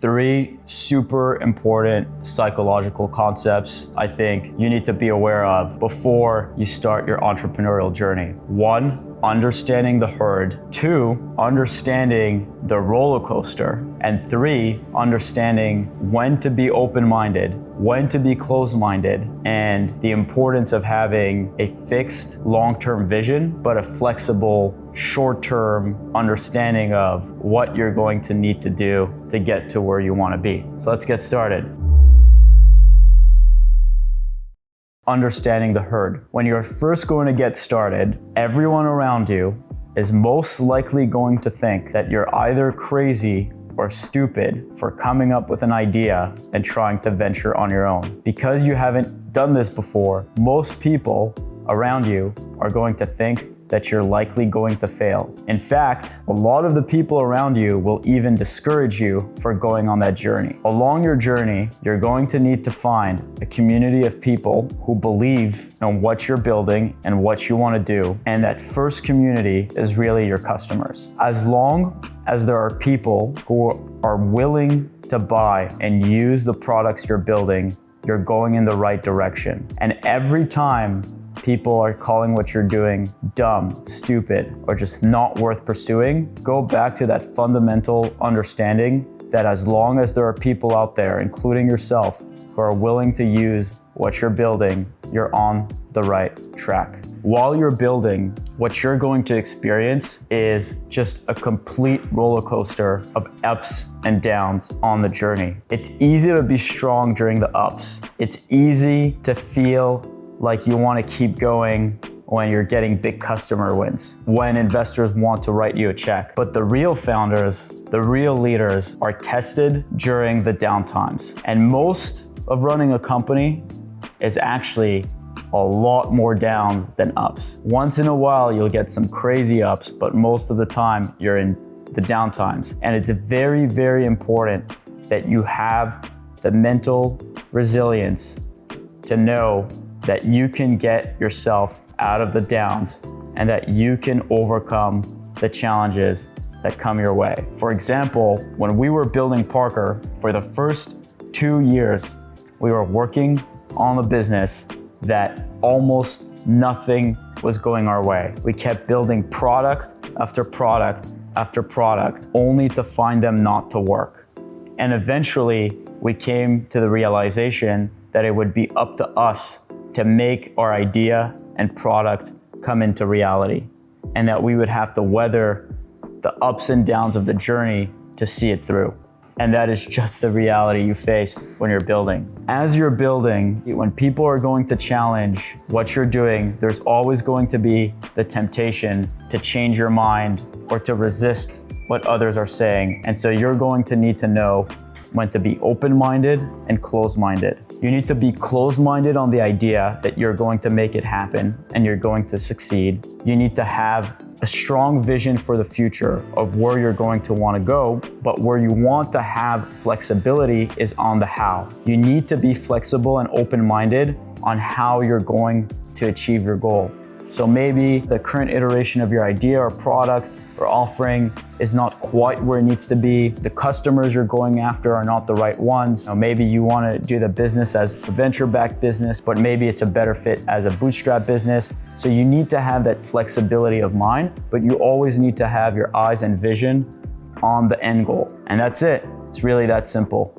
three super important psychological concepts I think you need to be aware of before you start your entrepreneurial journey. One, understanding the herd. Two, understanding the roller coaster. And three, understanding when to be open-minded, when to be closed-minded, and the importance of having a fixed long-term vision, but a flexible short-term understanding of what you're going to need to do to get to where you want to be. So let's get started. Understanding the herd. When you're first going to get started, everyone around you is most likely going to think that you're either crazy or stupid for coming up with an idea and trying to venture on your own. Because you haven't done this before, most people around you are going to think that you're likely going to fail. In fact, a lot of the people around you will even discourage you for going on that journey. Along your journey, you're going to need to find a community of people who believe in what you're building and what you want to do. And that first community is really your customers. As long as there are people who are willing to buy and use the products you're building, you're going in the right direction. And every time people are calling what you're doing dumb, stupid, or just not worth pursuing, go back to that fundamental understanding that as long as there are people out there, including yourself, who are willing to use what you're building, you're on the right track. While you're building, what you're going to experience is just a complete roller coaster of ups and downs on the journey. It's easy to be strong during the ups. It's easy to feel like you want to keep going when you're getting big customer wins, when investors want to write you a check. But the real founders, the real leaders are tested during the downtimes. And most of running a company is actually a lot more downs than ups. Once in a while, you'll get some crazy ups, but most of the time you're in the downtimes. And it's very, very important that you have the mental resilience to know that you can get yourself out of the downs and that you can overcome the challenges that come your way. For example, when we were building Parker, for the first 2 years, we were working on a business that almost nothing was going our way. We kept building product after product after product, only to find them not to work. And eventually, we came to the realization that it would be up to us to make our idea and product come into reality, and that we would have to weather the ups and downs of the journey to see it through. And that is just the reality you face when you're building. As you're building, when people are going to challenge what you're doing, there's always going to be the temptation to change your mind or to resist what others are saying. And so you're going to need to know when to be open-minded and closed-minded. You need to be closed-minded on the idea that you're going to make it happen and you're going to succeed. You need to have a strong vision for the future of where you're going to want to go, but where you want to have flexibility is on the how. You need to be flexible and open-minded on how you're going to achieve your goal. So maybe the current iteration of your idea or product or offering is not quite where it needs to be. The customers you're going after are not the right ones. Maybe you want to do the business as a venture-backed business, but maybe it's a better fit as a bootstrap business. So you need to have that flexibility of mind, but you always need to have your eyes and vision on the end goal. And that's it. It's really that simple.